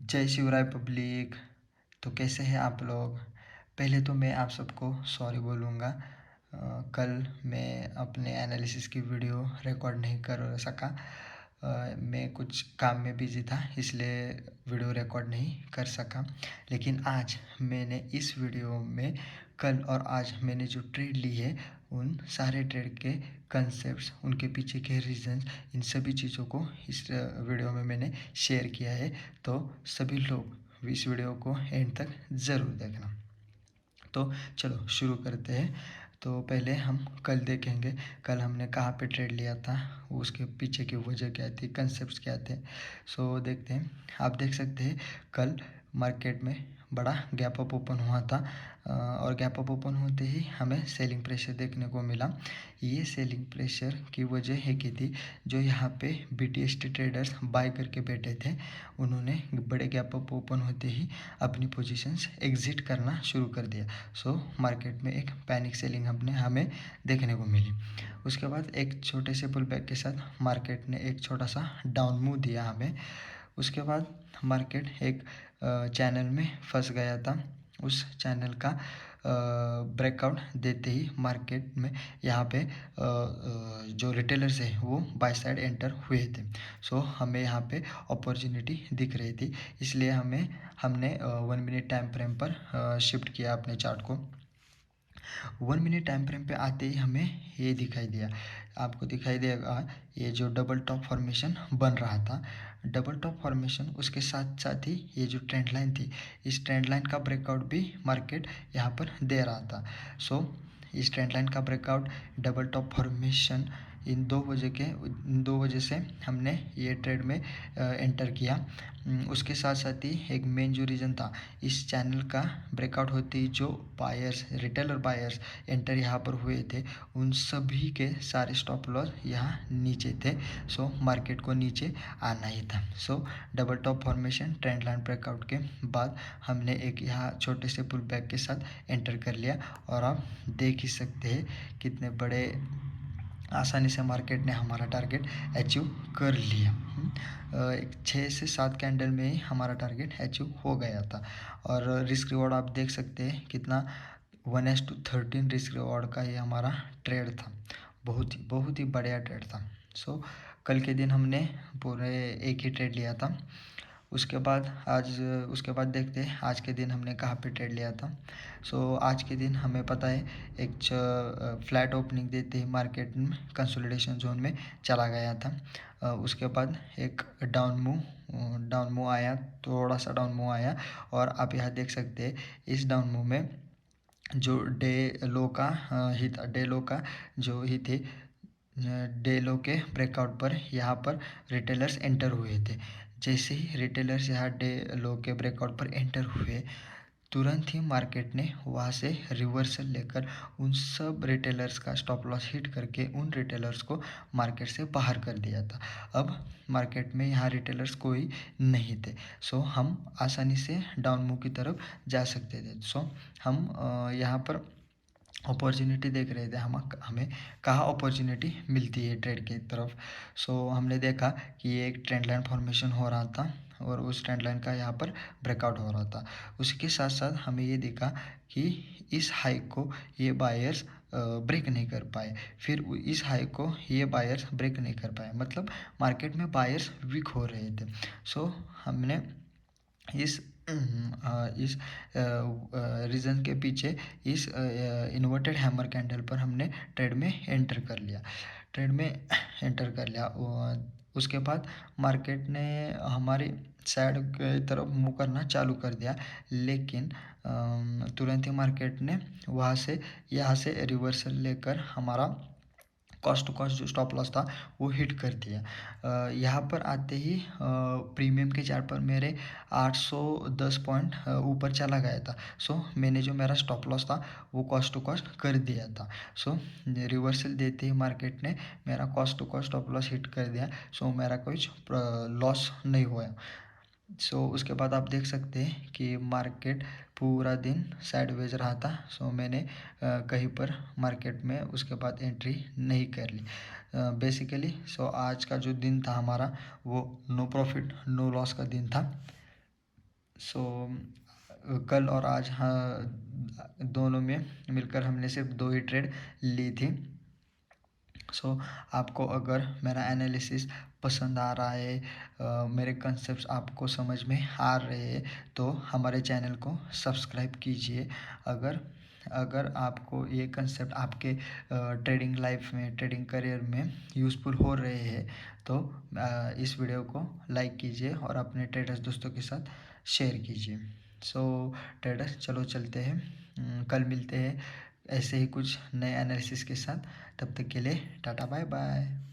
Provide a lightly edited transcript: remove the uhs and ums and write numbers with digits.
जय शिवराय पब्लिक। तो कैसे हैं आप लोग। पहले तो मैं आप सबको सॉरी बोलूँगा। कल मैं अपने एनालिसिस की वीडियो रिकॉर्ड नहीं कर सका। मैं कुछ काम में बिजी था, इसलिए वीडियो रिकॉर्ड नहीं कर सका। लेकिन आज मैंने इस वीडियो में कल और आज मैंने जो ट्रेड ली है उन सारे ट्रेड के कंसेप्ट्स, उनके पीछे के रीजंस, इन सभी चीज़ों को इस वीडियो में मैंने शेयर किया है। तो सभी लोग इस वीडियो को एंड तक ज़रूर देखना। तो चलो शुरू करते हैं। तो पहले हम कल देखेंगे, कल हमने कहाँ पे ट्रेड लिया था, उसके पीछे की वजह क्या थी, कंसेप्ट्स क्या थे। सो देखते हैं। आप देख सकते हैं कल मार्केट में बड़ा गैप अप ओपन हुआ था और गैप अप ओपन होते ही हमें सेलिंग प्रेशर देखने को मिला। ये सेलिंग प्रेशर की वजह है कि थी जो यहाँ पे BTST ट्रेडर्स बाय करके बैठे थे, उन्होंने बड़े गैप अप ओपन होते ही अपनी पोजीशंस एग्जिट करना शुरू कर दिया। सो मार्केट में एक पैनिक सेलिंग हमें देखने को मिली। उसके बाद एक छोटे से पुल बैक के साथ मार्केट ने एक छोटा सा डाउन मूव दिया हमें। उसके बाद मार्केट एक चैनल में फंस गया था। उस चैनल का ब्रेकआउट देते ही मार्केट में यहाँ पे जो रिटेलर्स है वो बाय साइड एंटर हुए थे। सो हमें यहाँ पे अपॉर्चुनिटी दिख रही थी, इसलिए हमने 1 मिनट टाइम फ्रेम पर शिफ्ट किया अपने चार्ट को। 1 मिनट टाइम फ्रेम पे आते ही हमें ये दिखाई दिया, आपको दिखाई देगा ये जो डबल टॉप फॉर्मेशन बन रहा था। डबल टॉप फॉर्मेशन उसके साथ साथ ही ये जो ट्रेंड लाइन थी, इस ट्रेंड लाइन का ब्रेकआउट भी मार्केट यहाँ पर दे रहा था। सो इस ट्रेंड लाइन का ब्रेकआउट, डबल टॉप फॉर्मेशन, इन दो वजह से हमने ये ट्रेड में एंटर किया। उसके साथ साथ ही एक मेन जो रीज़न था, इस चैनल का ब्रेकआउट होते ही जो बायर्स, रिटेलर बायर्स एंटर यहाँ पर हुए थे, उन सभी के सारे स्टॉप लॉस यहाँ नीचे थे। सो मार्केट को नीचे आना ही था। सो double top formation trend line breakout के बाद हमने एक यहाँ छोटे से पुल बैक के साथ एंटर कर लिया और आप देख ही सकते हैं कितने बड़े आसानी से मार्केट ने हमारा टारगेट अचीव कर लिया। 6 से 7 कैंडल में ही हमारा टारगेट अचीव हो गया था। और रिस्क रिवॉर्ड आप देख सकते हैं कितना 1:13 रिस्क रिवॉर्ड का ये हमारा ट्रेड था। बहुत ही बढ़िया ट्रेड था। सो कल के दिन हमने पूरे एक ही ट्रेड लिया था। उसके बाद देखते हैं आज के दिन हमने कहाँ पे ट्रेड लिया था। सो आज के दिन हमें पता है एक फ्लैट ओपनिंग देते ही मार्केट में कंसोलिडेशन जोन में चला गया था। उसके बाद एक डाउन मूव आया, थोड़ा सा डाउन मूव आया और आप यहाँ देख सकते हैं इस डाउन मूव में जो डे लो का जो ही थे, डे लो के ब्रेकआउट पर यहाँ पर रिटेलर्स एंटर हुए थे। जैसे ही रिटेलर्स यहाँ डे लो के ब्रेकआउट पर एंटर हुए, तुरंत ही मार्केट ने वहाँ से रिवर्सल लेकर उन सब रिटेलर्स का स्टॉप लॉस हिट करके उन रिटेलर्स को मार्केट से बाहर कर दिया था। अब मार्केट में यहाँ रिटेलर्स कोई नहीं थे। सो हम आसानी से डाउन मूव की तरफ जा सकते थे। सो हम यहाँ पर अपॉर्चुनिटी देख रहे थे, हमें कहाँ अपॉर्चुनिटी मिलती है ट्रेड की तरफ। सो हमने देखा कि ये एक ट्रेंड लाइन फॉर्मेशन हो रहा था और उस ट्रेंड लाइन का यहाँ पर ब्रेकआउट हो रहा था। उसके साथ साथ हमें ये दिखा कि इस हाई को ये बायर्स ब्रेक नहीं कर पाए, फिर इस हाई को ये बायर्स ब्रेक नहीं कर पाए, मतलब मार्केट में बायर्स वीक हो रहे थे। सो हमने इस रीज़न के पीछे इस इन्वर्टेड हैमर कैंडल पर हमने ट्रेड में एंटर कर लिया। उसके बाद मार्केट ने हमारी साइड की तरफ मूव करना चालू कर दिया, लेकिन तुरंत ही मार्केट ने यहाँ से रिवर्सल लेकर हमारा कॉस्ट टू कॉस्ट जो स्टॉप लॉस था वो हिट कर दिया। यहाँ पर आते ही प्रीमियम के चार्ट पर मेरे 810 पॉइंट ऊपर चला गया था। सो मैंने जो मेरा स्टॉप लॉस था वो कॉस्ट टू कॉस्ट कर दिया था। सो रिवर्सल देते ही मार्केट ने मेरा cost to cost stop loss hit कर दिया। सो मेरा कुछ लॉस नहीं हुआ। सो उसके बाद आप देख सकते हैं कि मार्केट पूरा दिन साइडवेज रहा था। सो मैंने कहीं पर मार्केट में उसके बाद एंट्री नहीं कर ली बेसिकली। सो आज का जो दिन था हमारा वो नो प्रॉफिट नो लॉस का दिन था। सो कल और आज, हाँ, दोनों में मिलकर हमने सिर्फ 2 ही ट्रेड ली थी। सो आपको अगर मेरा एनालिसिस पसंद आ रहा है, मेरे कंसेप्ट्स आपको समझ में आ रहे हैं, तो हमारे चैनल को सब्सक्राइब कीजिए। अगर अगर आपको ये कंसेप्ट आपके ट्रेडिंग लाइफ में, ट्रेडिंग करियर में यूज़फुल हो रहे हैं, तो इस वीडियो को लाइक कीजिए और अपने ट्रेडर्स दोस्तों के साथ शेयर कीजिए। सो ट्रेडर्स, चलो चलते हैं। कल मिलते हैं ऐसे ही कुछ नए एनालिसिस के साथ। तब तक के लिए टाटा, बाय बाय।